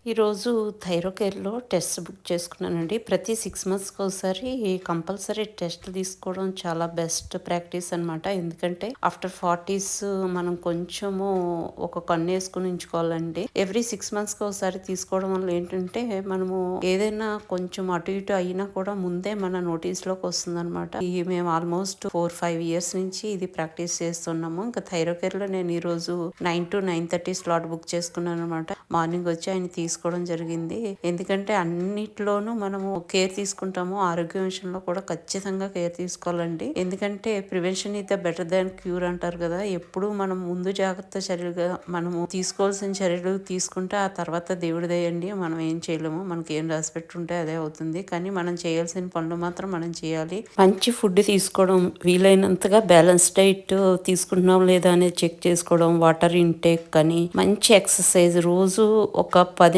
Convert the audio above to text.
ఈరోజు థైరోకేర్‌లో test book చేసుకున్నానండి. ప్రతి 6 మంత్స్‌కి ఒకసారి కంపల్సరీ టెస్ట్‌లు తీసుకోవడం చాలా బెస్ట్ ప్రాక్టీస్ అనమాట. ఎందుకంటే ఆఫ్టర్ 40స్ మనం కొంచెము ఒక కన్నేసుకొని ఉంచుకోవాలండి. ఎవ్రీ 6 మంత్స్‌కి ఒకసారి తీసుకోవడం వల్ల ఏంటంటే మనము ఏదైనా కొంచెం అటు ఇటు అయినా కూడా ముందే మన నోటీస్‌లోకి వస్తుందనమాట. మేము ఆల్మోస్ట్ 4, 5 ఇయర్స్ నుంచి ఇది ప్రాక్టీస్ చేస్తున్నాము. ఇంకా థైరోకేర్‌లో నేను ఈరోజు 9-9:30 స్లాట్ బుక్ చేసుకున్నాను అనమాట. మార్నింగ్ వచ్చి ఆయన తీసుకోవడం జరిగింది. ఎందుకంటే అన్నిట్లోనూ మనము కేర్ తీసుకుంటాము. ఆరోగ్యం విషయంలో కూడా ఖచ్చితంగా కేర్ తీసుకోవాలండి. ఎందుకంటే prevention is the better than cure అంటారు కదా. ఎప్పుడు మనం ముందు జాగ్రత్త చర్యలుగా మనము తీసుకోవాల్సిన చర్యలు తీసుకుంటే ఆ తర్వాత దేవుడి దయండి మనం ఏం చేయలేము. మనకి ఏం రాసి పెట్టుంటే అదే అవుతుంది. కానీ మనం చేయాల్సిన పనులు మాత్రం మనం చేయాలి. మంచి ఫుడ్ తీసుకోవడం, వీలైనంతగా బ్యాలెన్స్ డైట్ తీసుకుంటున్నాం లేదా అనేది చెక్ చేసుకోవడం, వాటర్ ఇంటేక్ కానీ మంచి ఎక్సర్సైజ్ రోజు ఒక 10